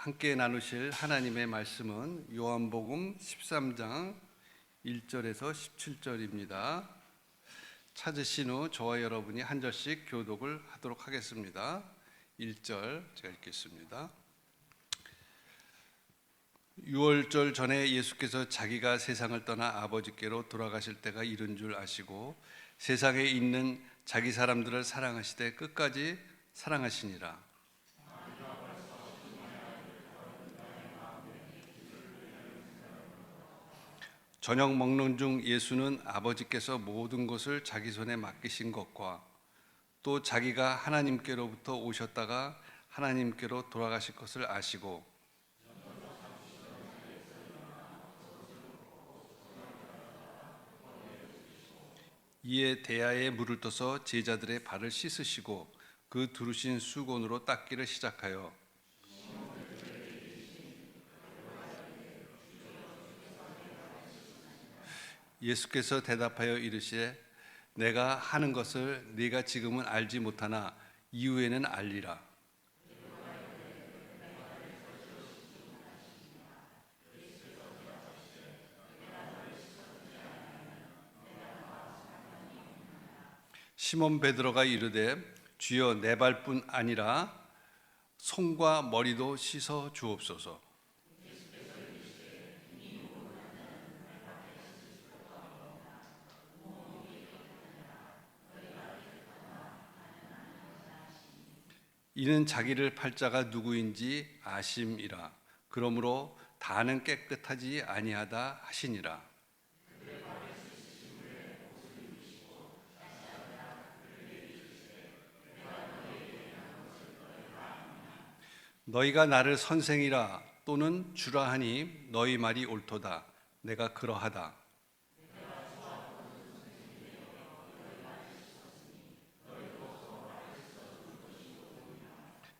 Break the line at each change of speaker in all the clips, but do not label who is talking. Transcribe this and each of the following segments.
함께 나누실 하나님의 말씀은 요한복음 13장 1절에서 17절입니다. 찾으신 후 저와 여러분이 한 절씩 교독을 하도록 하겠습니다. 1절 제가 읽겠습니다. 6월절 전에 예수께서 자기가 세상을 떠나 아버지께로 돌아가실 때가 이른 줄 아시고 세상에 있는 자기 사람들을 사랑하시되 끝까지 사랑하시니라. 저녁 먹는 중 예수는 아버지께서 모든 것을 자기 손에 맡기신 것과 또 자기가 하나님께로부터 오셨다가 하나님께로 돌아가실 것을 아시고 이에 대야에 물을 떠서 제자들의 발을 씻으시고 그 두르신 수건으로 닦기를 시작하여 예수께서 대답하여 이르시되 내가 하는 것을 네가 지금은 알지 못하나 이후에는 알리라. 시몬 베드로가 이르되 주여 내 발뿐 아니라 손과 머리도 씻어 주옵소서. 이는 자기를 팔 자가 누구인지 아심이라. 그러므로 다는 깨끗하지 아니하다 하시니라. 너희가 나를 선생이라 또는 주라 하니 너희 말이 옳도다. 내가 그러하다.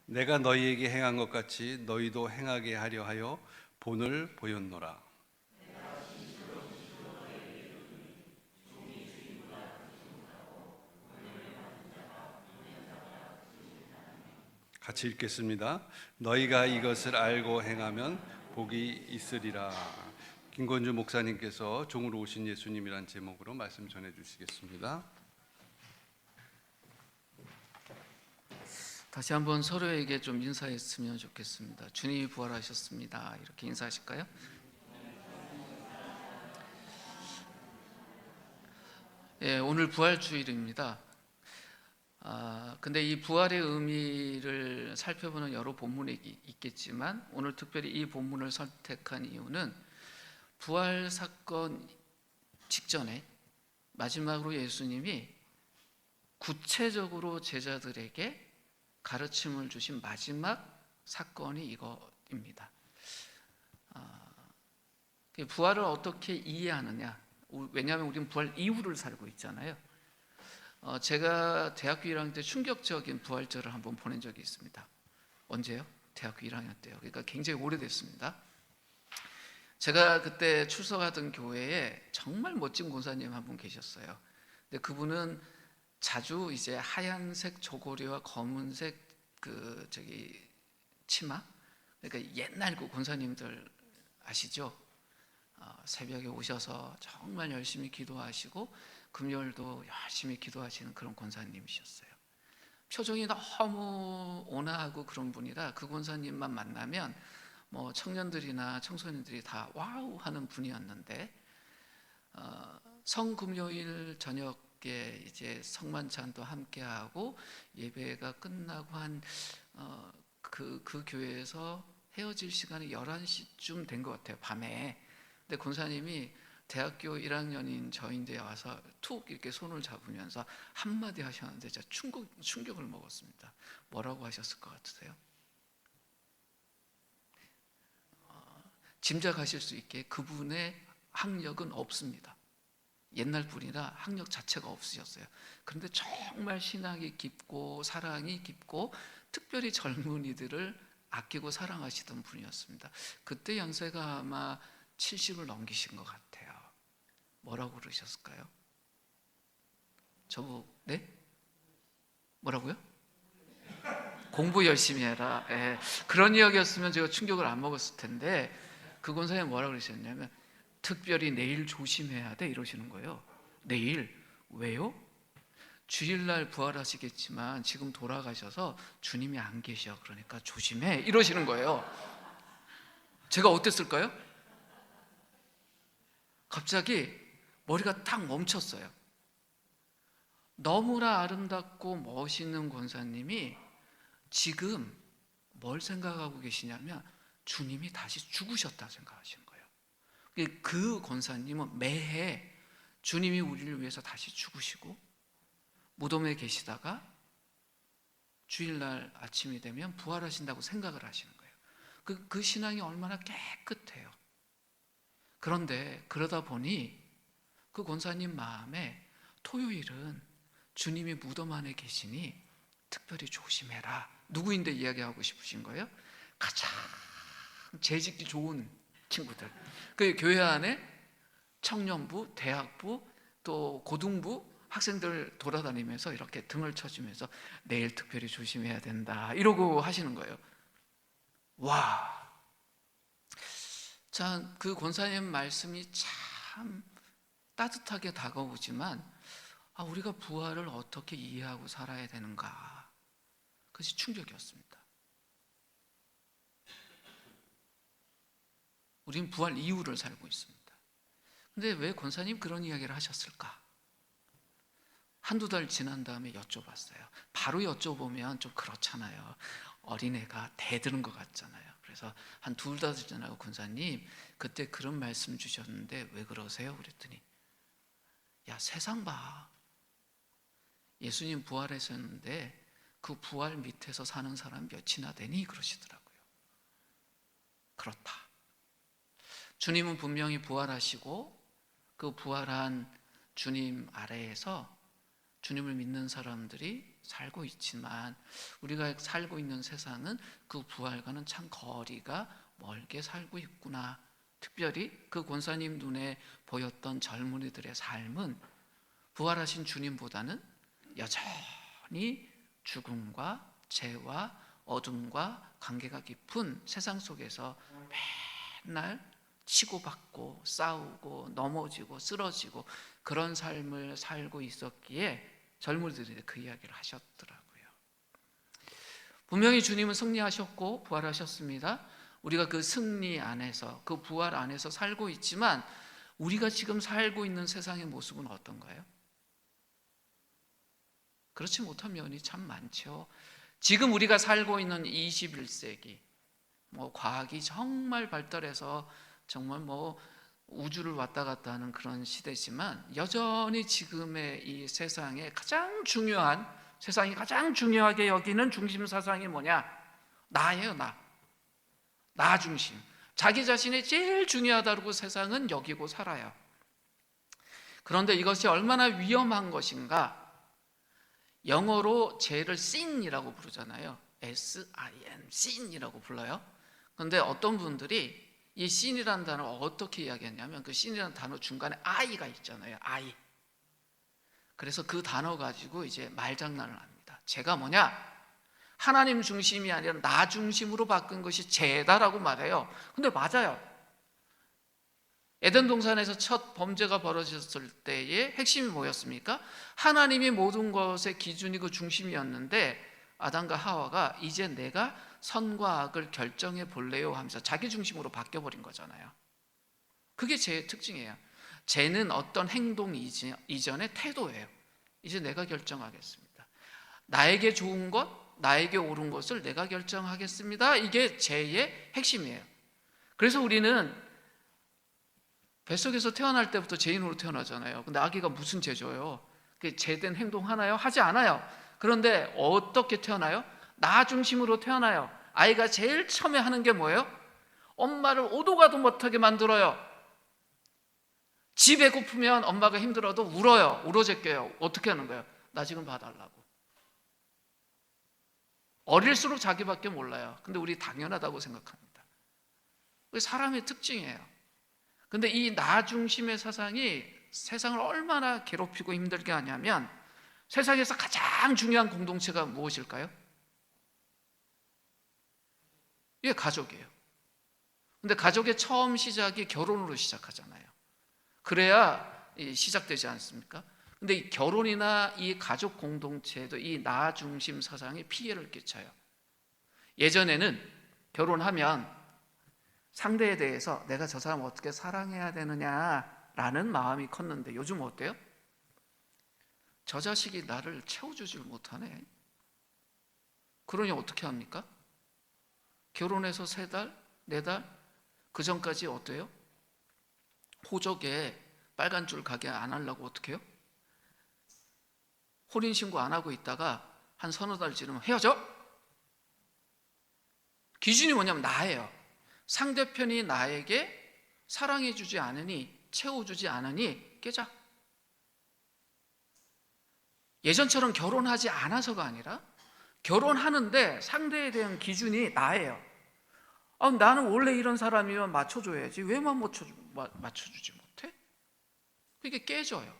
내가 너희에게 행한 것 같이 너희도 행하게 하려 하여 본을 보였노라. 같이 읽겠습니다. 너희가 이것을 알고 행하면 복이 있으리라. 김건주 목사님께서 종으로 오신 예수님이란 제목으로 말씀 전해 주시겠습니다.
다시 한번 서로에게 좀 인사했으면 좋겠습니다. 주님이 부활하셨습니다. 이렇게 인사하실까요? 예, 오늘 부활주일입니다. 근데 이 부활의 의미를 살펴보는 여러 본문이 있겠지만 오늘 특별히 이 본문을 선택한 이유는 부활 사건 직전에 마지막으로 예수님이 구체적으로 제자들에게 가르침을 주신 마지막 사건이 이거입니다. 부활을 어떻게 이해하느냐? 왜냐하면 우리는 부활 이후를 살고 있잖아요. 제가 대학교 1학년 때 충격적인 부활절을 한번 보낸 적이 있습니다. 언제요? 대학교 1학년 때요. 그러니까 굉장히 오래됐습니다. 제가 그때 출석하던 교회에 정말 멋진 권사님 한 분 계셨어요. 근데 그분은 자주 이제 하얀색 저고리와 검은색 치마, 그러니까 옛날 그 권사님들 아시죠? 새벽에 오셔서 정말 열심히 기도하시고 금요일도 열심히 기도하시는 그런 권사님이셨어요. 표정이 너무 온화하고 그런 분이라 그 권사님만 만나면 뭐 청년들이나 청소년들이 다 와우 하는 분이었는데 성금요일 저녁에 이제 성만찬도 함께 하고 예배가 끝나고 한 그 교회에서 헤어질 시간이 11시쯤 된 것 같아요. 밤에. 근데 권사님이 대학교 1학년인 저인데 와서 툭 이렇게 손을 잡으면서 한마디 하셨는데 제가 충격을 먹었습니다. 뭐라고 하셨을 것 같으세요? 짐작하실 수 있게 그분의 학력은 없습니다. 옛날 분이라 학력 자체가 없으셨어요. 그런데 정말 신앙이 깊고 사랑이 깊고 특별히 젊은이들을 아끼고 사랑하시던 분이었습니다. 그때 연세가 아마 70을 넘기신 것 같아요. 뭐라고 그러셨을까요? 저보고 네? 뭐라고요? 공부 열심히 해라. 예. 그런 이야기였으면 제가 충격을 안 먹었을 텐데 그 권사님이 뭐라 그러셨냐면 특별히 내일 조심해야 돼 이러시는 거예요. 내일. 왜요? 주일날 부활하시겠지만 지금 돌아가셔서 주님이 안 계셔. 그러니까 조심해 이러시는 거예요. 제가 어땠을까요? 갑자기 머리가 딱 멈췄어요. 너무나 아름답고 멋있는 권사님이 지금 뭘 생각하고 계시냐면 주님이 다시 죽으셨다 생각하시는 거예요. 그 권사님은 매해 주님이 우리를 위해서 다시 죽으시고 무덤에 계시다가 주일날 아침이 되면 부활하신다고 생각을 하시는 거예요. 그 신앙이 얼마나 깨끗해요. 그런데 그러다 보니 그 권사님 마음에 토요일은 주님이 무덤 안에 계시니 특별히 조심해라. 누구인데 이야기하고 싶으신 거예요? 가장 재직이 좋은 친구들. 그 교회 안에 청년부, 대학부, 또 고등부 학생들 돌아다니면서 이렇게 등을 쳐주면서 내일 특별히 조심해야 된다 이러고 하시는 거예요. 와, 자, 그 권사님 말씀이 참 따뜻하게 다가오지만 우리가 부활을 어떻게 이해하고 살아야 되는가, 그것이 충격이었습니다. 우리는 부활 이후를 살고 있습니다. 근데 왜 권사님 그런 이야기를 하셨을까? 한두 달 지난 다음에 여쭤봤어요. 바로 여쭤보면 좀 그렇잖아요. 어린애가 대드는 것 같잖아요. 그래서 한 둘 달 지나고 권사님 그때 그런 말씀 주셨는데 왜 그러세요? 그랬더니 야, 세상 봐. 예수님 부활하셨는데 그 부활 밑에서 사는 사람 몇이나 되니? 그러시더라고요. 그렇다. 주님은 분명히 부활하시고 그 부활한 주님 아래에서 주님을 믿는 사람들이 살고 있지만 우리가 살고 있는 세상은 그 부활과는 참 거리가 멀게 살고 있구나. 특별히 그 권사님 눈에 보였던 젊은이들의 삶은 부활하신 주님보다는 여전히 죽음과 죄와 어둠과 관계가 깊은 세상 속에서 맨날 치고받고 싸우고 넘어지고 쓰러지고 그런 삶을 살고 있었기에 젊은이들이 그 이야기를 하셨더라고요. 분명히 주님은 승리하셨고 부활하셨습니다. 우리가 그 승리 안에서, 그 부활 안에서 살고 있지만 우리가 지금 살고 있는 세상의 모습은 어떤가요? 그렇지 못한 면이 참 많죠. 지금 우리가 살고 있는 21세기, 과학이 정말 발달해서 정말 우주를 왔다 갔다 하는 그런 시대지만 여전히 지금의 이 세상에 가장 중요한, 세상이 가장 중요하게 여기는 중심 사상이 뭐냐? 나예요, 나. 나 중심. 자기 자신이 제일 중요하다고 세상은 여기고 살아요. 그런데 이것이 얼마나 위험한 것인가? 영어로 죄를 sin이라고 부르잖아요. S-I-N, sin이라고 불러요. 그런데 어떤 분들이 이 sin이라는 단어를 어떻게 이야기했냐면 그 sin이라는 단어 중간에 I가 있잖아요. I. 그래서 그 단어 가지고 이제 말장난을 합니다. 죄가 뭐냐? 하나님 중심이 아니라 나 중심으로 바꾼 것이 죄다라고 말해요. 근데 맞아요. 에덴 동산에서 첫 범죄가 벌어졌을 때의 핵심이 뭐였습니까? 하나님이 모든 것의 기준이고 중심이었는데 아담과 하와가 이제 내가 선과 악을 결정해 볼래요 하면서 자기 중심으로 바뀌어버린 거잖아요. 그게 죄의 특징이에요. 죄는 어떤 행동 이전의 태도예요. 이제 내가 결정하겠습니다. 나에게 좋은 것, 나에게 옳은 것을 내가 결정하겠습니다. 이게 죄의 핵심이에요. 그래서 우리는 뱃속에서 태어날 때부터 죄인으로 태어나잖아요. 근데 아기가 무슨 죄져요? 죄된 행동 하나요? 하지 않아요. 그런데 어떻게 태어나요? 나 중심으로 태어나요. 아이가 제일 처음에 하는 게 뭐예요? 엄마를 오도 가도 못하게 만들어요. 지 배고프면 엄마가 힘들어도 울어요. 울어제껴요. 어떻게 하는 거예요? 나 지금 봐달라고. 어릴수록 자기밖에 몰라요. 근데 우리 당연하다고 생각합니다. 그게 사람의 특징이에요. 근데 이 나 중심의 사상이 세상을 얼마나 괴롭히고 힘들게 하냐면 세상에서 가장 중요한 공동체가 무엇일까요? 이게 가족이에요. 근데 가족의 처음 시작이 결혼으로 시작하잖아요. 그래야 시작되지 않습니까? 근데 이 결혼이나 이 가족 공동체에도 이 나 중심 사상이 피해를 끼쳐요. 예전에는 결혼하면 상대에 대해서 내가 저 사람 어떻게 사랑해야 되느냐라는 마음이 컸는데 요즘 어때요? 저 자식이 나를 채워주질 못하네. 그러니 어떻게 합니까? 결혼해서 3달, 4달 그 전까지 어때요? 호적에 빨간 줄 가게 안 하려고 어떻게 해요? 혼인신고 안 하고 있다가 한 서너 달 지나면 헤어져? 기준이 뭐냐면 나예요. 상대편이 나에게 사랑해주지 않으니, 채워주지 않으니 깨자. 예전처럼 결혼하지 않아서가 아니라 결혼하는데 상대에 대한 기준이 나예요. 나는 원래 이런 사람이면 맞춰줘야지 왜만 맞춰주지 못해? 그게 깨져요.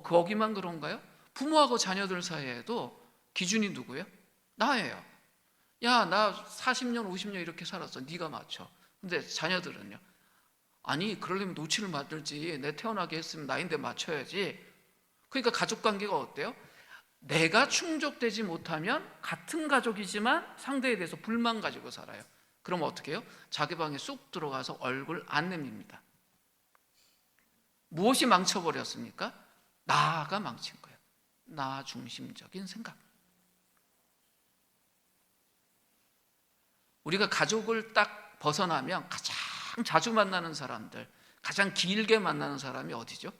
거기만 그런가요? 부모하고 자녀들 사이에도 기준이 누구예요? 나예요. 야, 나 40년 50년 이렇게 살았어. 네가 맞춰. 근데 자녀들은요? 아니 그러려면 노치를 만들지. 내 태어나게 했으면 나인데 맞춰야지. 그러니까 가족관계가 어때요? 내가 충족되지 못하면 같은 가족이지만 상대에 대해서 불만 가지고 살아요. 그럼 어떻게 해요? 자기 방에 쑥 들어가서 얼굴 안 내밉니다. 무엇이 망쳐버렸습니까? 나가 망친 거예요. 나 중심적인 생각. 우리가 가족을 딱 벗어나면 가장 자주 만나는 사람들, 가장 길게 만나는 사람이 어디죠?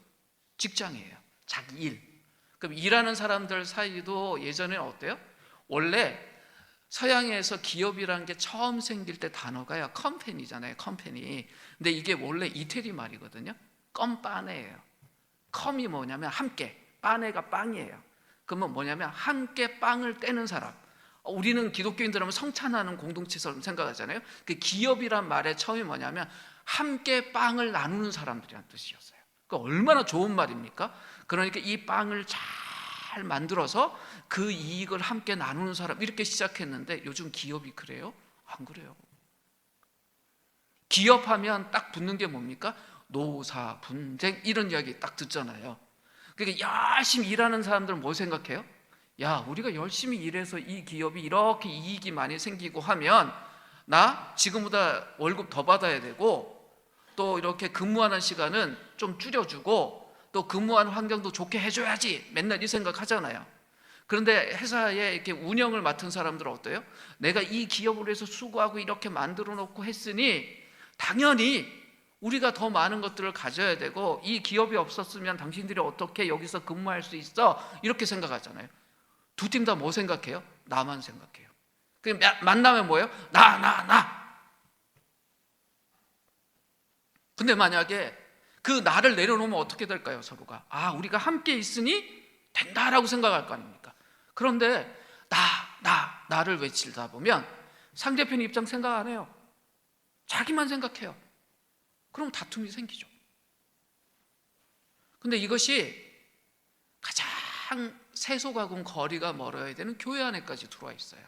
직장이에요. 자기 일. 그럼 일하는 사람들 사이도 예전에 어때요? 원래 서양에서 기업이라는 게 처음 생길 때 단어가요 컴퍼니잖아요. 컴퍼니. 근데 이게 원래 이태리 말이거든요. 껌빠네예요. 컴이 뭐냐면 함께, 빠네가 빵이에요. 그러면 뭐냐면 함께 빵을 떼는 사람. 우리는 기독교인들 하면 성찬하는 공동체처럼 생각하잖아요. 그 기업이란 말의 처음이 뭐냐면 함께 빵을 나누는 사람들이란 뜻이었어요. 그러니까 얼마나 좋은 말입니까? 그러니까 이 빵을 잘 만들어서 그 이익을 함께 나누는 사람, 이렇게 시작했는데 요즘 기업이 그래요? 안 그래요. 기업하면 딱 붙는 게 뭡니까? 노사, 분쟁, 이런 이야기 딱 듣잖아요. 그러니까 열심히 일하는 사람들은 뭐 생각해요? 야, 우리가 열심히 일해서 이 기업이 이렇게 이익이 많이 생기고 하면 나 지금보다 월급 더 받아야 되고, 또 이렇게 근무하는 시간은 좀 줄여주고, 또 근무하는 환경도 좋게 해줘야지, 맨날 이 생각 하잖아요. 그런데 회사에 이렇게 운영을 맡은 사람들은 어때요? 내가 이 기업을 해서 수고하고 이렇게 만들어 놓고 했으니 당연히 우리가 더 많은 것들을 가져야 되고, 이 기업이 없었으면 당신들이 어떻게 여기서 근무할 수 있어? 이렇게 생각하잖아요. 두 팀 다 뭐 생각해요? 나만 생각해요. 만나면 뭐예요? 나. 근데 만약에 그 나를 내려놓으면 어떻게 될까요? 서로가 우리가 함께 있으니 된다라고 생각할 거 아닙니까? 그런데 나를 외치다 보면 상대편 입장 생각 안 해요. 자기만 생각해요. 그럼 다툼이 생기죠. 근데 이것이 가장 세속하고는 거리가 멀어야 되는 교회 안에까지 들어와 있어요.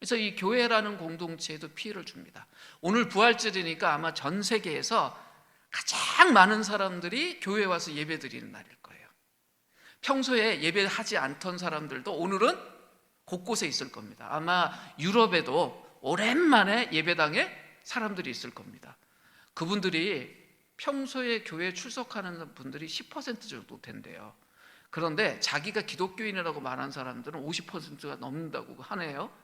그래서 이 교회라는 공동체에도 피해를 줍니다. 오늘 부활절이니까 아마 전 세계에서 가장 많은 사람들이 교회에 와서 예배 드리는 날일 거예요. 평소에 예배하지 않던 사람들도 오늘은 곳곳에 있을 겁니다. 아마 유럽에도 오랜만에 예배당에 사람들이 있을 겁니다. 그분들이 평소에 교회에 출석하는 분들이 10% 정도 된대요. 그런데 자기가 기독교인이라고 말하는 사람들은 50%가 넘는다고 하네요.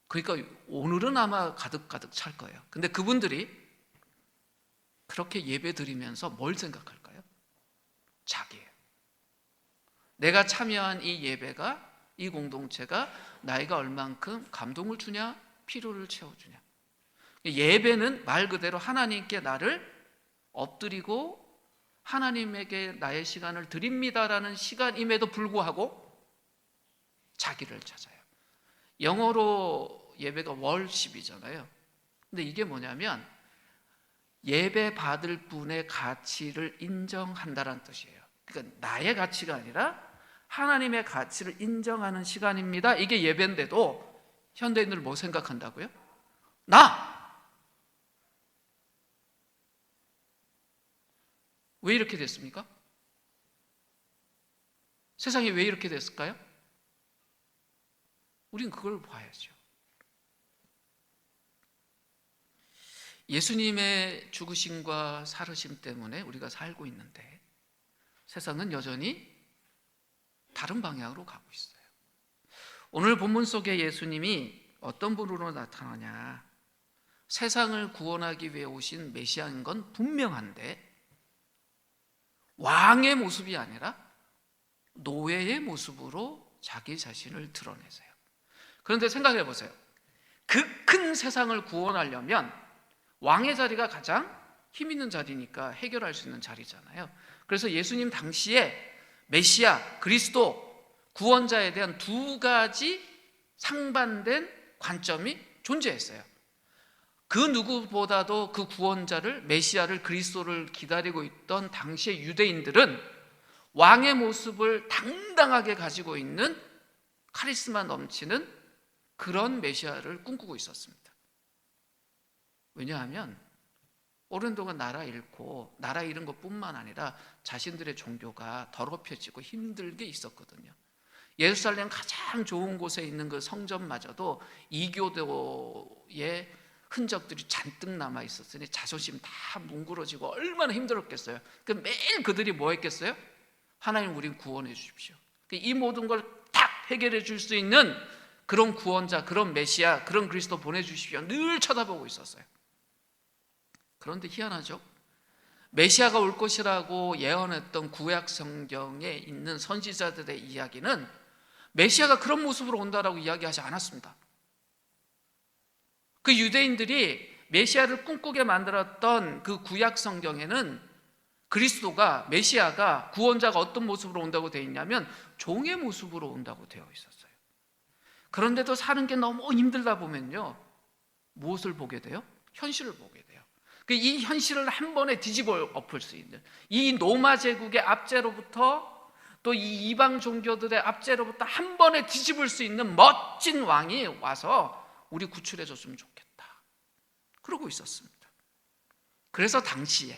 그러니까 오늘은 아마 가득 찰 거예요. 근데 그분들이 그렇게 예배 드리면서 뭘 생각할까요? 자기예요. 내가 참여한 이 예배가, 이 공동체가 나에게 얼만큼 감동을 주냐, 필요를 채워주냐. 예배는 말 그대로 하나님께 나를 엎드리고 하나님에게 나의 시간을 드립니다라는 시간임에도 불구하고 자기를 찾아요. 영어로 예배가 월십이잖아요. 근데 이게 뭐냐면 예배 받을 분의 가치를 인정한다는 뜻이에요. 그러니까 나의 가치가 아니라 하나님의 가치를 인정하는 시간입니다. 이게 예배인데도 현대인들 뭐 생각한다고요? 나! 왜 이렇게 됐습니까? 세상이 왜 이렇게 됐을까요? 우린 그걸 봐야죠. 예수님의 죽으심과 살으심 때문에 우리가 살고 있는데 세상은 여전히 다른 방향으로 가고 있어요. 오늘 본문 속에 예수님이 어떤 분으로 나타나냐? 세상을 구원하기 위해 오신 메시아인 건 분명한데 왕의 모습이 아니라 노예의 모습으로 자기 자신을 드러내세요. 그런데 생각해 보세요. 그 큰 세상을 구원하려면 왕의 자리가 가장 힘 있는 자리니까 해결할 수 있는 자리잖아요. 그래서 예수님 당시에 메시아, 그리스도, 구원자에 대한 두 가지 상반된 관점이 존재했어요. 그 누구보다도 그 구원자를, 메시아를, 그리스도를 기다리고 있던 당시의 유대인들은 왕의 모습을 당당하게 가지고 있는 카리스마 넘치는 그런 메시아를 꿈꾸고 있었습니다. 왜냐하면 오랜 동안 나라 잃고 나라 잃은 것뿐만 아니라 자신들의 종교가 더럽혀지고 힘들게 있었거든요. 예루살렘 가장 좋은 곳에 있는 그 성전마저도 이교도의 흔적들이 잔뜩 남아 있었으니 자존심 다 뭉그러지고 얼마나 힘들었겠어요. 그 매일 그들이 뭐 했겠어요? 하나님, 우린 구원해 주십시오. 이 모든 걸 딱 해결해 줄 수 있는 그런 구원자, 그런 메시아, 그런 그리스도 보내주십시오. 늘 쳐다보고 있었어요. 그런데 희한하죠? 메시아가 올 것이라고 예언했던 구약 성경에 있는 선지자들의 이야기는 메시아가 그런 모습으로 온다라고 이야기하지 않았습니다. 그 유대인들이 메시아를 꿈꾸게 만들었던 그 구약 성경에는 그리스도가, 메시아가, 구원자가 어떤 모습으로 온다고 되어 있냐면 종의 모습으로 온다고 되어 있었어요. 그런데도 사는 게 너무 힘들다 보면요, 무엇을 보게 돼요? 현실을 보게 돼요. 이 현실을 한 번에 뒤집어 엎을 수 있는, 이 로마 제국의 압제로부터 또 이 이방 종교들의 압제로부터 한 번에 뒤집을 수 있는 멋진 왕이 와서 우리 구출해 줬으면 좋겠다, 그러고 있었습니다. 그래서 당시에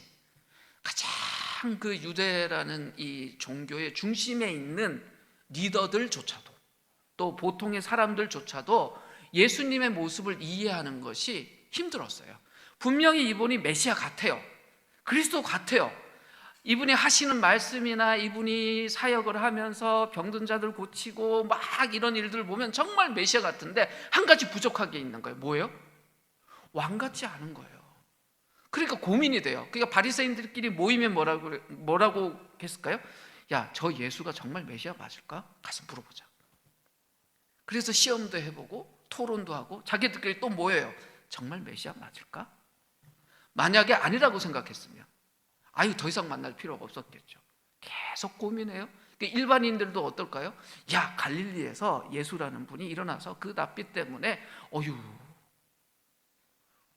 가장 그 유대라는 이 종교의 중심에 있는 리더들조차도, 또 보통의 사람들조차도 예수님의 모습을 이해하는 것이 힘들었어요. 분명히 이분이 메시아 같아요. 그리스도 같아요. 이분이 하시는 말씀이나 이분이 사역을 하면서 병든 자들 고치고 막 이런 일들을 보면 정말 메시아 같은데 한 가지 부족한 게 있는 거예요. 뭐예요? 왕 같지 않은 거예요. 그러니까 고민이 돼요. 그러니까 바리새인들끼리 모이면 뭐라고 했을까요? 야, 저 예수가 정말 메시아 맞을까? 가서 물어보자. 그래서 시험도 해보고 토론도 하고 자기들끼리 또 뭐예요? 정말 메시아 맞을까? 만약에 아니라고 생각했으면 아유, 더 이상 만날 필요가 없었겠죠. 계속 고민해요. 일반인들도 어떨까요? 야, 갈릴리에서 예수라는 분이 일어나서 그 낯빛 때문에 어휴,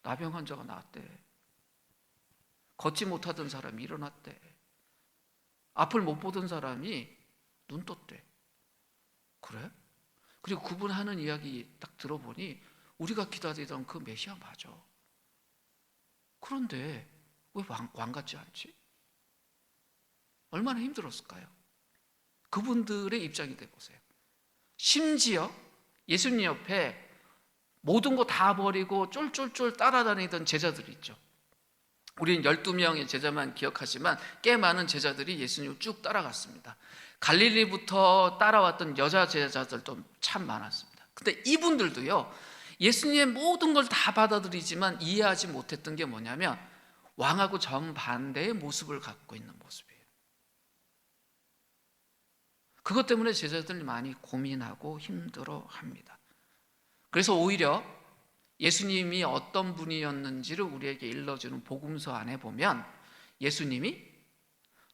나병 환자가 나았대. 걷지 못하던 사람이 일어났대. 앞을 못 보던 사람이 눈 떴대. 그래? 그리고 그분 하는 이야기 딱 들어보니 우리가 기다리던 그 메시아 맞아. 그런데 왜 왕 같지 않지? 얼마나 힘들었을까요? 그분들의 입장이 돼보세요. 심지어 예수님 옆에 모든 거 다 버리고 쫄쫄쫄 따라다니던 제자들이 있죠. 우리는 12명의 제자만 기억하지만 꽤 많은 제자들이 예수님을 쭉 따라갔습니다. 갈릴리부터 따라왔던 여자 제자들도 참 많았습니다. 근데 이분들도요, 예수님의 모든 걸 다 받아들이지만 이해하지 못했던 게 뭐냐면 왕하고 정반대의 모습을 갖고 있는 모습이에요. 그것 때문에 제자들이 많이 고민하고 힘들어합니다. 그래서 오히려 예수님이 어떤 분이었는지를 우리에게 일러주는 복음서 안에 보면 예수님이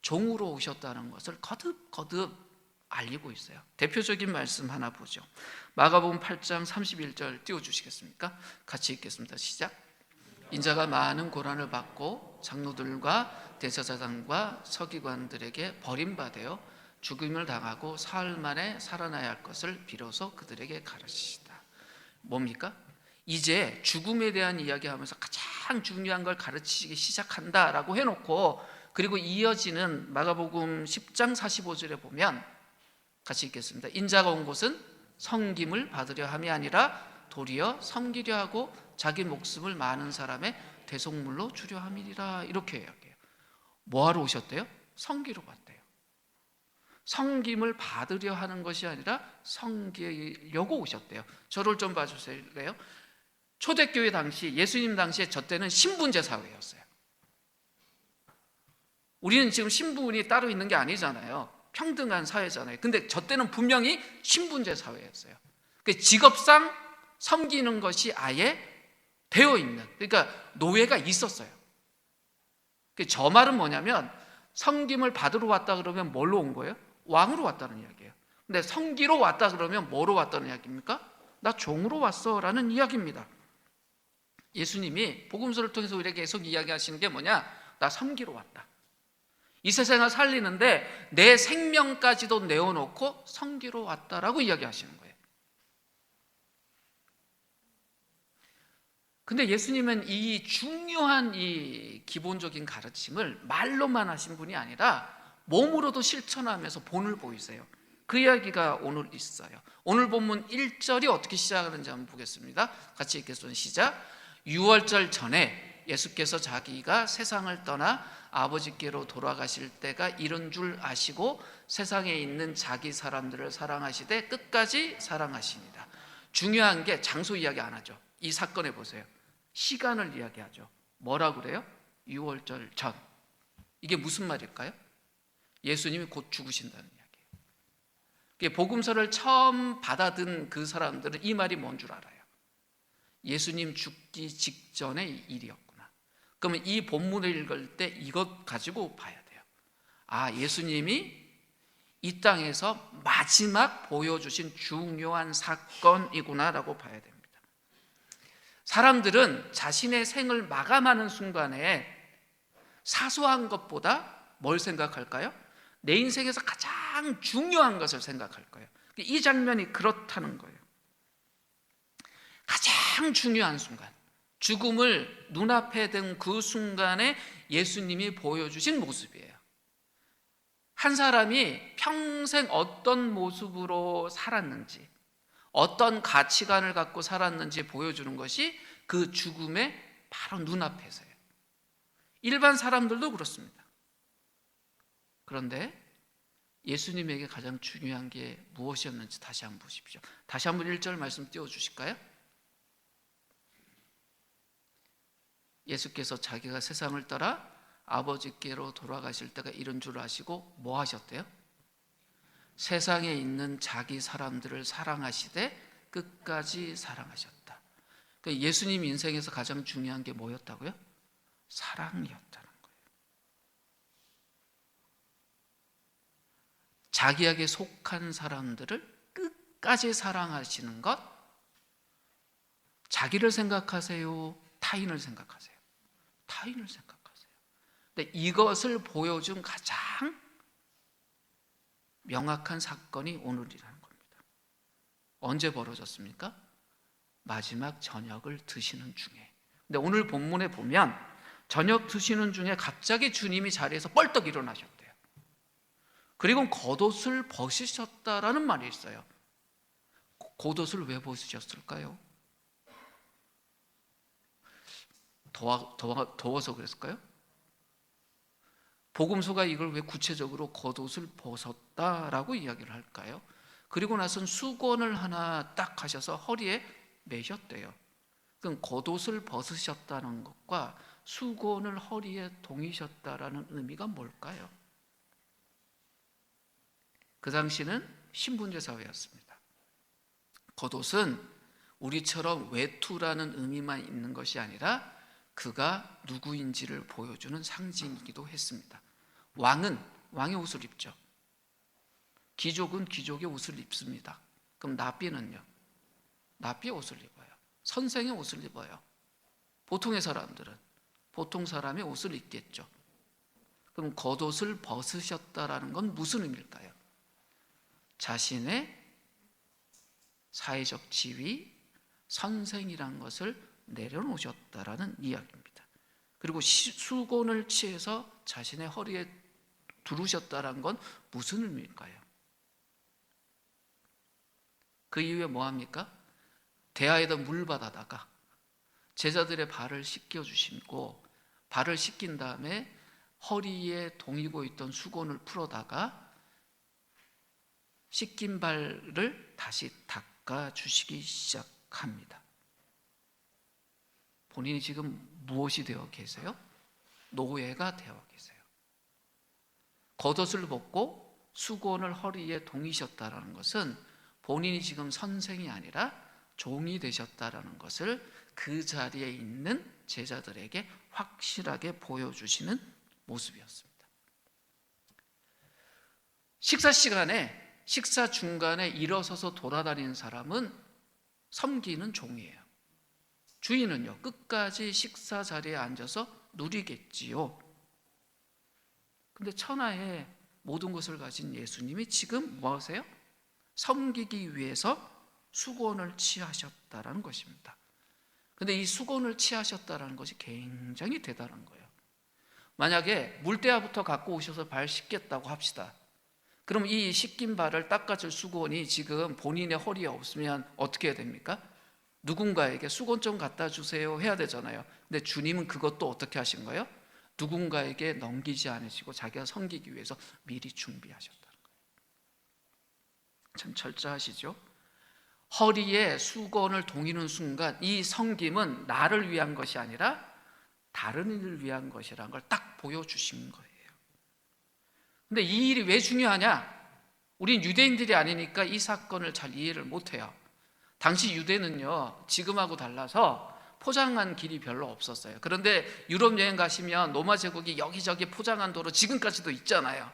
종으로 오셨다는 것을 거듭거듭 알리고 있어요. 대표적인 말씀 하나 보죠. 마가복음 8장 31절 띄워주시겠습니까? 같이 읽겠습니다. 시작. 인자가 많은 고난을 받고 장로들과 대제사장과 서기관들에게 버림받아 죽임을 당하고 사흘 만에 살아나야 할 것을 비로소 그들에게 가르치시다. 뭡니까? 이제 죽음에 대한 이야기하면서 가장 중요한 걸 가르치기 시작한다라고 해놓고, 그리고 이어지는 마가복음 10장 45절에 보면 같이 읽겠습니다. 인자가 온 곳은 섬김을 받으려 함이 아니라 도리어 섬기려 하고 자기 목숨을 많은 사람의 대속물로 주려 함이니라. 이렇게 이야기해요. 뭐하러 오셨대요? 섬기러 왔대요. 섬김을 받으려 하는 것이 아니라 섬기려고 오셨대요. 저를 좀 봐주실래요? 초대교회 당시, 예수님 당시에 저 때는 신분제 사회였어요. 우리는 지금 신분이 따로 있는 게 아니잖아요. 평등한 사회잖아요. 근데 저 때는 분명히 신분제 사회였어요. 직업상 섬기는 것이 아예 되어 있는, 그러니까 노예가 있었어요. 저 말은 뭐냐면, 섬김을 받으러 왔다 그러면 뭘로 온 거예요? 왕으로 왔다는 이야기예요. 근데 섬기러 왔다 그러면 뭐로 왔다는 이야기입니까? 나 종으로 왔어 라는 이야기입니다. 예수님이 복음서를 통해서 우리에게 계속 이야기하시는 게 뭐냐? 나 섬기러 왔다. 이 세상을 살리는데 내 생명까지도 내어놓고 섬기러 왔다라고 이야기하시는 거예요. 근데 예수님은 이 중요한 이 기본적인 가르침을 말로만 하신 분이 아니라 몸으로도 실천하면서 본을 보이세요. 그 이야기가 오늘 있어요. 오늘 본문 1절이 어떻게 시작하는지 한번 보겠습니다. 같이 읽겠습니다. 시작. 유월절 전에 예수께서 자기가 세상을 떠나 아버지께로 돌아가실 때가 이른 줄 아시고 세상에 있는 자기 사람들을 사랑하시되 끝까지 사랑하십니다. 중요한 게 장소 이야기 안 하죠. 이 사건에 보세요. 시간을 이야기하죠. 뭐라 그래요? 유월절 전. 이게 무슨 말일까요? 예수님이 곧 죽으신다는 이야기예요. 복음서를 처음 받아든 그 사람들은 이 말이 뭔 줄 알아요. 예수님 죽기 직전의 일이었구나. 그러면 이 본문을 읽을 때 이것 가지고 봐야 돼요. 아, 예수님이 이 땅에서 마지막 보여주신 중요한 사건이구나라고 봐야 됩니다. 사람들은 자신의 생을 마감하는 순간에 사소한 것보다 뭘 생각할까요? 내 인생에서 가장 중요한 것을 생각할 거예요. 이 장면이 그렇다는 거예요. 가장 중요한 순간, 죽음을 눈앞에 든 그 순간에 예수님이 보여주신 모습이에요. 한 사람이 평생 어떤 모습으로 살았는지, 어떤 가치관을 갖고 살았는지 보여주는 것이 그 죽음의 바로 눈앞에서예요. 일반 사람들도 그렇습니다. 그런데 예수님에게 가장 중요한 게 무엇이었는지 다시 한번 보십시오. 다시 한번 1절 말씀 띄워주실까요? 예수께서 자기가 세상을 떠나 아버지께로 돌아가실 때가 이른 줄 아시고 뭐 하셨대요? 세상에 있는 자기 사람들을 사랑하시되 끝까지 사랑하셨다. 그러니까 예수님 인생에서 가장 중요한 게 뭐였다고요? 사랑이었다는 거예요. 자기에게 속한 사람들을 끝까지 사랑하시는 것. 자기를 생각하세요? 타인을 생각하세요? 타인을 생각하세요. 근데 이것을 보여준 가장 명확한 사건이 오늘이라는 겁니다. 언제 벌어졌습니까? 마지막 저녁을 드시는 중에. 근데 오늘 본문에 보면 저녁 드시는 중에 갑자기 주님이 자리에서 뻘떡 일어나셨대요. 그리고 겉옷을 벗으셨다라는 말이 있어요. 겉옷을 왜 벗으셨을까요? 더워서 그랬을까요? 복음서가 이걸 왜 구체적으로 겉옷을 벗었다라고 이야기를 할까요? 그리고 나선 수건을 하나 딱 하셔서 허리에 매셨대요. 그럼 겉옷을 벗으셨다는 것과 수건을 허리에 동이셨다라는 의미가 뭘까요? 그 당시는 신분제 사회였습니다. 겉옷은 우리처럼 외투라는 의미만 있는 것이 아니라 그가 누구인지를 보여주는 상징이기도 했습니다. 왕은 왕의 옷을 입죠. 귀족은 귀족의 옷을 입습니다. 그럼 납비는요? 납비의 옷을 입어요. 선생의 옷을 입어요. 보통의 사람들은 보통 사람의 옷을 입겠죠. 그럼 겉옷을 벗으셨다라는 건 무슨 의미일까요? 자신의 사회적 지위, 선생이란 것을 내려놓으셨다라는 이야기입니다. 그리고 수건을 취해서 자신의 허리에 두르셨다는 건 무슨 의미일까요? 그 이후에 뭐합니까? 대하에다 물 받아다가 제자들의 발을 씻겨주시고, 발을 씻긴 다음에 허리에 동이고 있던 수건을 풀어다가 씻긴 발을 다시 닦아주시기 시작합니다. 본인이 지금 무엇이 되어 계세요? 노예가 되어 계세요. 겉옷을 벗고 수건을 허리에 동이셨다는 것은 본인이 지금 선생이 아니라 종이 되셨다는 것을 그 자리에 있는 제자들에게 확실하게 보여주시는 모습이었습니다. 식사 시간에, 식사 중간에 일어서서 돌아다니는 사람은 섬기는 종이에요. 주인은요, 끝까지 식사 자리에 앉아서 누리겠지요. 근데 천하의 모든 것을 가진 예수님이 지금 뭐 하세요? 섬기기 위해서 수건을 취하셨다라는 것입니다. 근데 이 수건을 취하셨다라는 것이 굉장히 대단한 거예요. 만약에 물대야부터 갖고 오셔서 발 씻겠다고 합시다. 그럼 이 씻긴 발을 닦아줄 수건이 지금 본인의 허리에 없으면 어떻게 해야 됩니까? 누군가에게 수건 좀 갖다 주세요 해야 되잖아요. 근데 주님은 그것도 어떻게 하신 거예요? 누군가에게 넘기지 않으시고 자기가 섬기기 위해서 미리 준비하셨다는 거예요. 참 철저하시죠? 허리에 수건을 동이는 순간 이 섬김은 나를 위한 것이 아니라 다른 이를 위한 것이라는 걸 딱 보여주신 거예요. 근데 이 일이 왜 중요하냐? 우린 유대인들이 아니니까 이 사건을 잘 이해를 못해요. 당시 유대는요, 지금하고 달라서 포장한 길이 별로 없었어요. 그런데 유럽 여행 가시면 로마 제국이 여기저기 포장한 도로 지금까지도 있잖아요.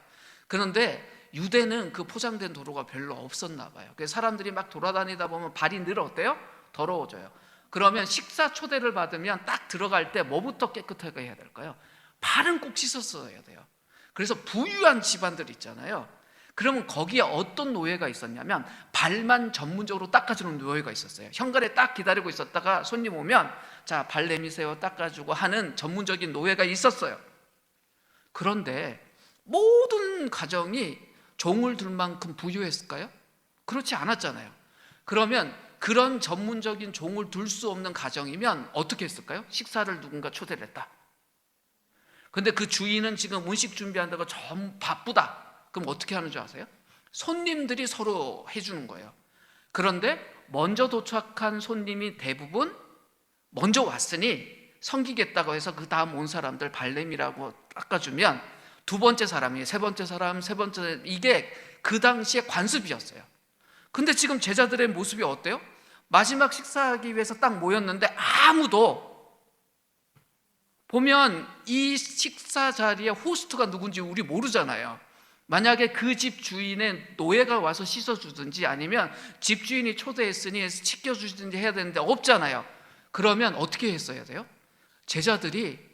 그런데 유대는 그 포장된 도로가 별로 없었나 봐요. 그래서 사람들이 막 돌아다니다 보면 발이 늘 어때요? 더러워져요. 그러면 식사 초대를 받으면 딱 들어갈 때 뭐부터 깨끗하게 해야 될까요? 발은 꼭 씻었어야 돼요. 그래서 부유한 집안들 있잖아요. 그러면 거기에 어떤 노예가 있었냐면 발만 전문적으로 닦아주는 노예가 있었어요. 현관에 딱 기다리고 있었다가 손님 오면 자, 발 내미세요 닦아주고 하는 전문적인 노예가 있었어요. 그런데 모든 가정이 종을 둘 만큼 부유했을까요? 그렇지 않았잖아요. 그러면 그런 전문적인 종을 둘 수 없는 가정이면 어떻게 했을까요? 식사를 누군가 초대를 했다. 근데 그 주인은 지금 음식 준비한다고 좀 바쁘다. 그럼 어떻게 하는 줄 아세요? 손님들이 서로 해주는 거예요. 그런데 먼저 도착한 손님이 대부분 먼저 왔으니 섬기겠다고 해서 그 다음 온 사람들 발냄이라고 닦아주면 두 번째 사람이 세 번째 사람, 세 번째, 이게 그 당시에 관습이었어요. 근데 지금 제자들의 모습이 어때요? 마지막 식사하기 위해서 딱 모였는데 아무도, 보면 이 식사 자리에 호스트가 누군지 우리 모르잖아요. 만약에 그 집 주인의 노예가 와서 씻어주든지 아니면 집주인이 초대했으니 씻겨주든지 해야 되는데 없잖아요. 그러면 어떻게 했어야 돼요? 제자들이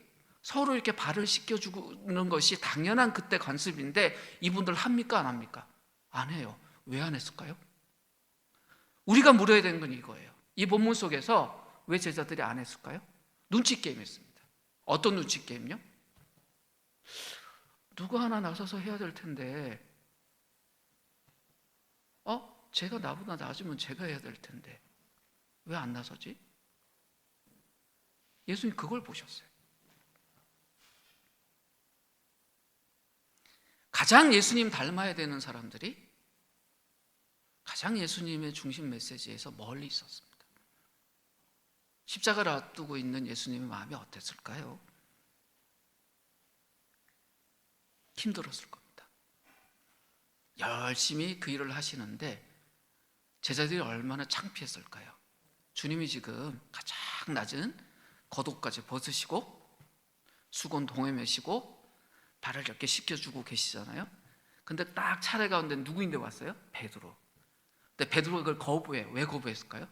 서로 이렇게 발을 씻겨주는 것이 당연한 그때 관습인데 이분들 합니까 안 합니까? 안 해요. 왜 안 했을까요? 우리가 물어야 되는 건 이거예요. 이 본문 속에서 왜 제자들이 안 했을까요? 눈치 게임 했습니다. 어떤 눈치 게임요? 누구 하나 나서서 해야 될 텐데 제가 나보다 낮으면 제가 해야 될 텐데 왜 안 나서지? 예수님 그걸 보셨어요. 가장 예수님 닮아야 되는 사람들이 가장 예수님의 중심 메시지에서 멀리 있었습니다. 십자가를 앞두고 있는 예수님의 마음이 어땠을까요? 힘들었을 겁니다. 열심히 그 일을 하시는데 제자들이 얼마나 창피했을까요? 주님이 지금 가장 낮은 겉옷까지 벗으시고 수건 동에 매시고 발을 이렇게 씻겨주고 계시잖아요. 근데 딱 차례 가운데 누구인데 왔어요? 베드로. 근데 베드로가 그걸 거부해요. 왜 거부했을까요?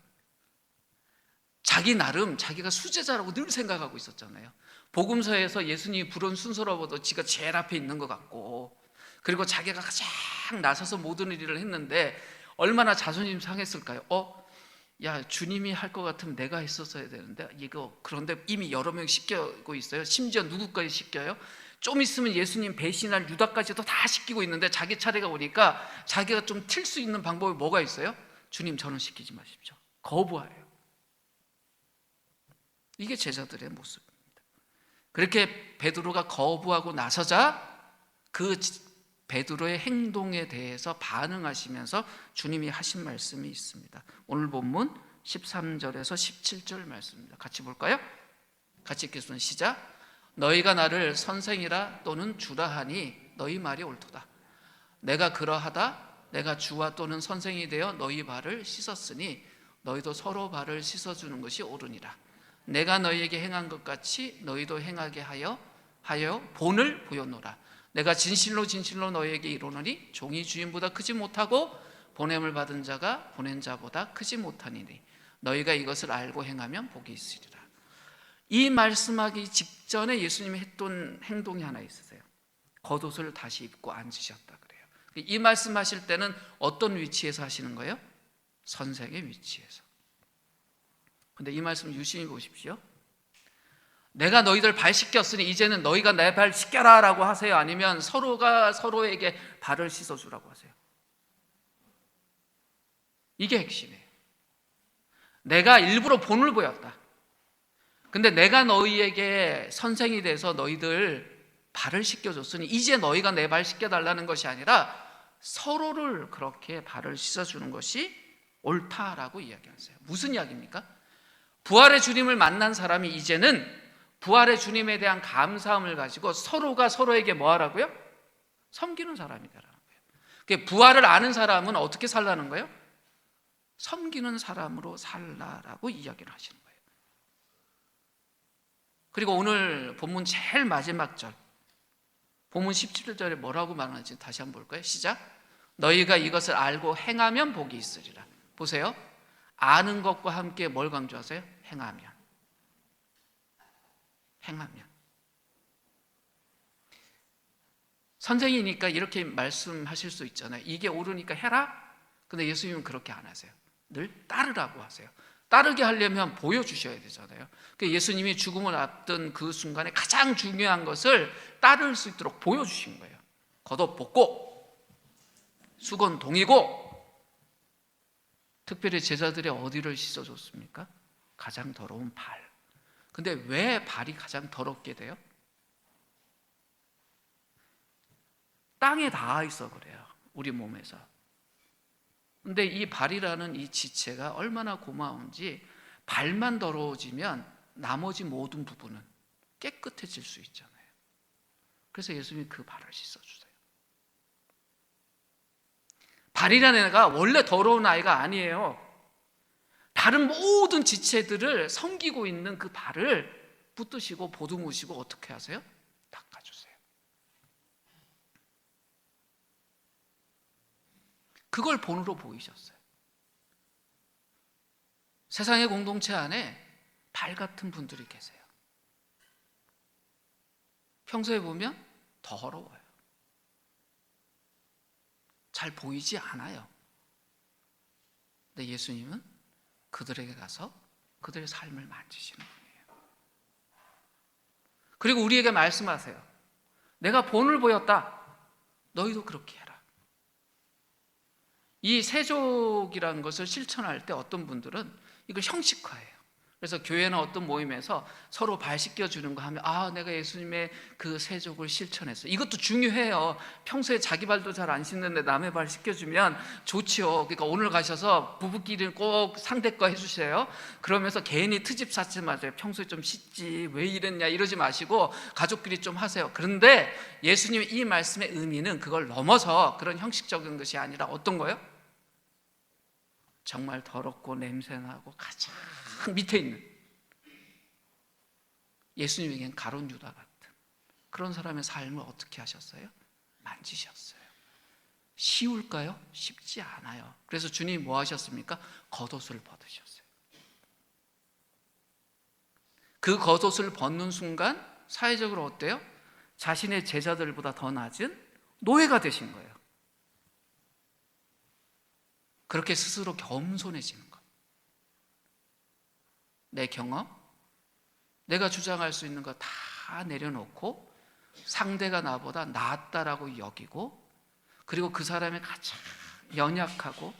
자기 나름 자기가 수제자라고 늘 생각하고 있었잖아요. 복음서에서 예수님이 부른 순서로 봐도 지가 제일 앞에 있는 것 같고, 그리고 자기가 가장 나서서 모든 일을 했는데 얼마나 자존심 상했을까요? 야, 주님이 할 것 같으면 내가 했었어야 되는데 이거, 그런데 이미 여러 명 시키고 있어요. 심지어 누구까지 시켜요? 좀 있으면 예수님 배신할 유다까지도 다 시키고 있는데 자기 차례가 오니까 자기가 좀 튈 수 있는 방법이 뭐가 있어요? 주님, 저는 시키지 마십시오. 거부해요. 이게 제자들의 모습입니다. 그렇게 베드로가 거부하고 나서자 그 베드로의 행동에 대해서 반응하시면서 주님이 하신 말씀이 있습니다. 오늘 본문 13절에서 17절 말씀입니다. 같이 볼까요? 같이 읽겠습니다. 시작. 너희가 나를 선생이라 또는 주라 하니 너희 말이 옳도다. 내가 그러하다 내가 주와 또는 선생이 되어 너희 발을 씻었으니 너희도 서로 발을 씻어주는 것이 옳으니라. 내가 너희에게 행한 것 같이 너희도 행하게 하여 본을 보여노라. 내가 진실로 진실로 너희에게 이르노니 종이 주인보다 크지 못하고 보냄을 받은 자가 보낸 자보다 크지 못하니니 너희가 이것을 알고 행하면 복이 있으리라. 이 말씀하기 직전에 예수님이 했던 행동이 하나 있으세요. 겉옷을 다시 입고 앉으셨다 그래요. 이 말씀하실 때는 어떤 위치에서 하시는 거예요? 선생의 위치에서. 근데 이 말씀 유심히 보십시오. 내가 너희들 발 씻겼으니 이제는 너희가 내 발 씻겨라 라고 하세요? 아니면 서로가 서로에게 발을 씻어주라고 하세요? 이게 핵심이에요. 내가 일부러 본을 보였다. 근데 내가 너희에게 선생이 돼서 너희들 발을 씻겨줬으니 이제 너희가 내 발 씻겨달라는 것이 아니라 서로를 그렇게 발을 씻어주는 것이 옳다라고 이야기하세요. 무슨 이야기입니까? 부활의 주님을 만난 사람이 이제는 부활의 주님에 대한 감사함을 가지고 서로가 서로에게 뭐 하라고요? 섬기는 사람이 되라는 거예요. 부활을 아는 사람은 어떻게 살라는 거예요? 섬기는 사람으로 살라라고 이야기를 하시는 거예요. 그리고 오늘 본문 제일 마지막 절, 본문 17절에 뭐라고 말하는지 다시 한번 볼까요? 시작. 너희가 이것을 알고 행하면 복이 있으리라. 보세요. 아는 것과 함께 뭘 강조하세요? 행하면. 선생이니까 이렇게 말씀하실 수 있잖아요. 이게 옳으니까 해라. 근데 예수님은 그렇게 안 하세요. 늘 따르라고 하세요. 따르게 하려면 보여주셔야 되잖아요. 예수님이 죽음을 앞둔 그 순간에 가장 중요한 것을 따를 수 있도록 보여주신 거예요. 겉옷 벗고 수건 동이고. 특별히 제자들의 어디를 씻어줬습니까? 가장 더러운 발. 근데 왜 발이 가장 더럽게 돼요? 땅에 닿아 있어 그래요. 우리 몸에서. 근데 이 발이라는 이 지체가 얼마나 고마운지 발만 더러워지면 나머지 모든 부분은 깨끗해질 수 있잖아요. 그래서 예수님이 그 발을 씻어주세요. 발이라는 애가 원래 더러운 아이가 아니에요. 다른 모든 지체들을 섬기고 있는 그 발을 붙드시고 보듬으시고 어떻게 하세요? 닦아주세요. 그걸 본으로 보이셨어요. 세상의 공동체 안에 발 같은 분들이 계세요. 평소에 보면 더러워요. 잘 보이지 않아요. 근데 예수님은 그들에게 가서 그들의 삶을 만지시는 분이에요. 그리고 우리에게 말씀하세요. 내가 본을 보였다. 너희도 그렇게 해라. 이 세족이라는 것을 실천할 때 어떤 분들은 이걸 형식화해요. 그래서 교회나 어떤 모임에서 서로 발 씻겨주는 거 하면 내가 예수님의 그 세족을 실천했어. 이것도 중요해요. 평소에 자기 발도 잘 안 씻는데 남의 발 씻겨주면 좋지요. 그러니까 오늘 가셔서 부부끼리는 꼭 상대 거 해주세요. 그러면서 괜히 트집 쌓지 마세요. 평소에 좀 씻지 왜 이랬냐 이러지 마시고 가족끼리 좀 하세요. 그런데 예수님의 이 말씀의 의미는 그걸 넘어서 그런 형식적인 것이 아니라 어떤 거예요? 정말 더럽고 냄새나고 가장 밑에 있는 예수님에겐 가룟 유다 같은 그런 사람의 삶을 어떻게 하셨어요? 만지셨어요. 쉬울까요? 쉽지 않아요. 그래서 주님이 뭐 하셨습니까? 겉옷을 벗으셨어요. 그 겉옷을 벗는 순간 사회적으로 어때요? 자신의 제자들보다 더 낮은 노예가 되신 거예요. 그렇게 스스로 겸손해지는 것. 내 경험, 내가 주장할 수 있는 거 다 내려놓고 상대가 나보다 낫다라고 여기고, 그리고 그 사람의 가장 연약하고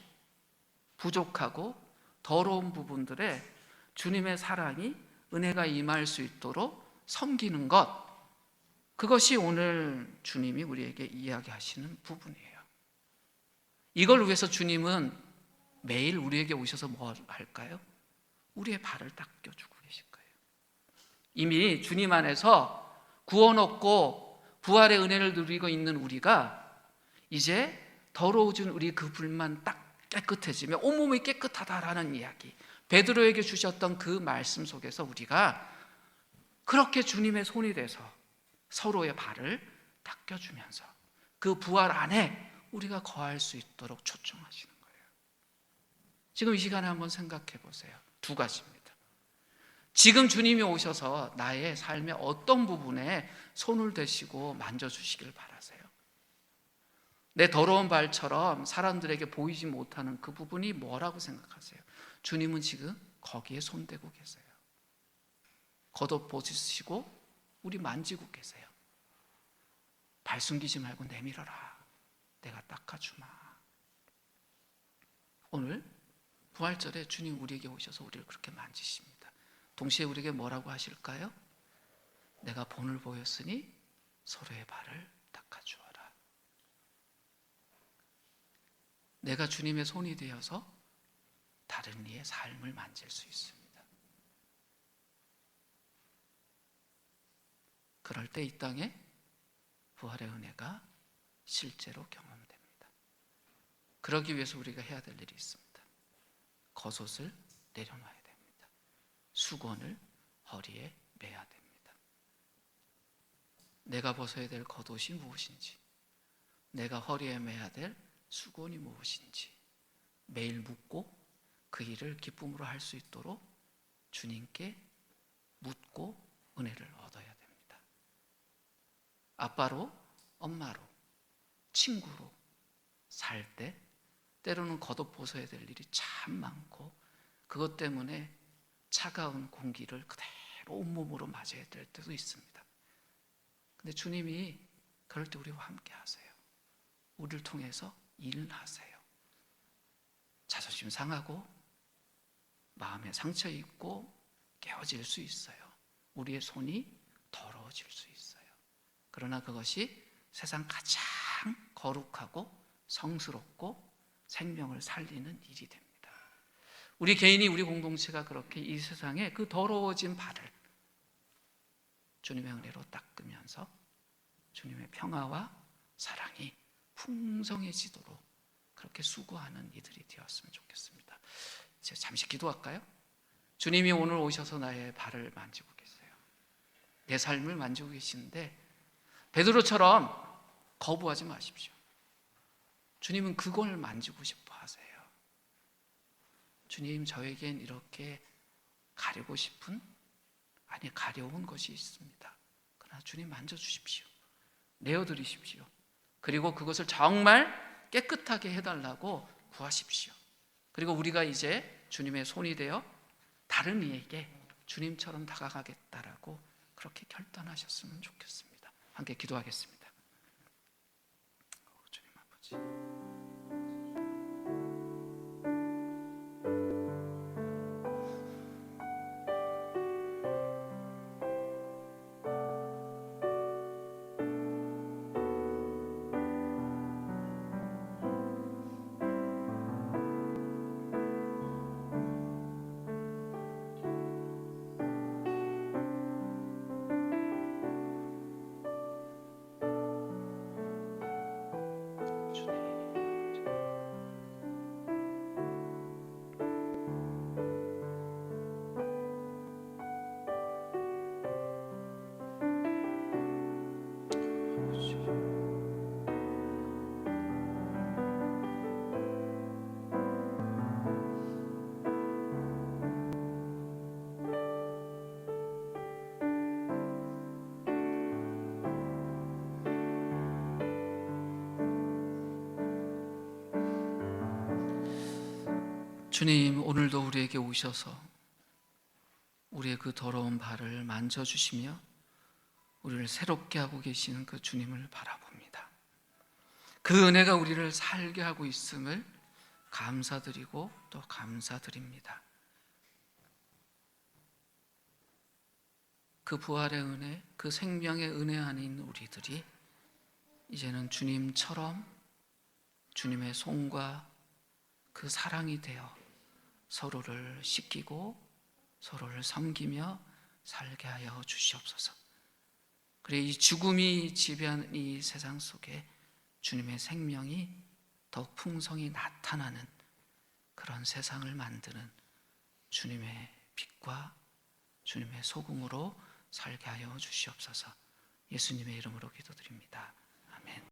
부족하고 더러운 부분들에 주님의 사랑이, 은혜가 임할 수 있도록 섬기는 것, 그것이 오늘 주님이 우리에게 이야기하시는 부분이에요. 이걸 위해서 주님은 매일 우리에게 오셔서 뭐 할까요? 우리의 발을 닦여주고 계실 거예요. 이미 주님 안에서 구원 얻고 부활의 은혜를 누리고 있는 우리가 이제 더러워진 우리 그 불만 딱 깨끗해지며 온몸이 깨끗하다라는 이야기, 베드로에게 주셨던 그 말씀 속에서 우리가 그렇게 주님의 손이 돼서 서로의 발을 닦여주면서 그 부활 안에 우리가 거할 수 있도록 초청하시는 거예요. 지금 이 시간에 한번 생각해 보세요. 두 가지입니다. 지금 주님이 오셔서 나의 삶의 어떤 부분에 손을 대시고 만져주시길 바라세요? 내 더러운 발처럼 사람들에게 보이지 못하는 그 부분이 뭐라고 생각하세요? 주님은 지금 거기에 손대고 계세요. 걷어보시고 우리 만지고 계세요. 발 숨기지 말고 내밀어라. 내가 닦아주마. 오늘 부활절에 주님 우리에게 오셔서 우리를 그렇게 만지십니다. 동시에 우리에게 뭐라고 하실까요? 내가 본을 보였으니 서로의 발을 닦아주어라. 내가 주님의 손이 되어서 다른 이의 삶을 만질 수 있습니다. 그럴 때 이 땅에 부활의 은혜가 실제로 경험됩니다. 그러기 위해서 우리가 해야 될 일이 있습니다. 겉옷을 내려놔야 됩니다. 수건을 허리에 매야 됩니다. 내가 벗어야 될 겉옷이 무엇인지, 내가 허리에 매야 될 수건이 무엇인지 매일 묻고 그 일을 기쁨으로 할 수 있도록 주님께 묻고 은혜를 얻어야 됩니다. 아빠로, 엄마로, 친구로 살 때 때로는 겉옷 벗어야 될 일이 참 많고, 그것 때문에 차가운 공기를 그대로 온몸으로 맞아야 될 때도 있습니다. 근데 주님이 그럴 때 우리와 함께 하세요. 우리를 통해서 일을 하세요. 자존심 상하고 마음에 상처 있고 깨어질 수 있어요. 우리의 손이 더러워질 수 있어요. 그러나 그것이 세상 가장 거룩하고 성스럽고 생명을 살리는 일이 됩니다. 우리 개인이, 우리 공동체가 그렇게 이 세상에 그 더러워진 발을 주님의 은혜로 닦으면서 주님의 평화와 사랑이 풍성해지도록 그렇게 수고하는 이들이 되었으면 좋겠습니다. 이제 잠시 기도할까요? 주님이 오늘 오셔서 나의 발을 만지고 계세요. 내 삶을 만지고 계시는데 베드로처럼 거부하지 마십시오. 주님은 그걸 만지고 싶어 하세요. 주님, 저에겐 이렇게 가리고 싶은, 아니 가려운 것이 있습니다. 그러나 주님 만져주십시오. 내어드리십시오. 그리고 그것을 정말 깨끗하게 해달라고 구하십시오. 그리고 우리가 이제 주님의 손이 되어 다른 이에게 주님처럼 다가가겠다라고 그렇게 결단하셨으면 좋겠습니다. 함께 기도하겠습니다. 주님 아버지, 주님, 오늘도 우리에게 오셔서 우리의 그 더러운 발을 만져주시며 우리를 새롭게 하고 계시는 그 주님을 바라봅니다. 그 은혜가 우리를 살게 하고 있음을 감사드리고 또 감사드립니다. 그 부활의 은혜, 그 생명의 은혜 안에 있는 우리들이 이제는 주님처럼 주님의 손과 그 사랑이 되어 서로를 씻기고 서로를 섬기며 살게 하여 주시옵소서. 그래 이 죽음이 지배하는 이 세상 속에 주님의 생명이 더욱 풍성히 나타나는 그런 세상을 만드는 주님의 빛과 주님의 소금으로 살게 하여 주시옵소서. 예수님의 이름으로 기도드립니다. 아멘.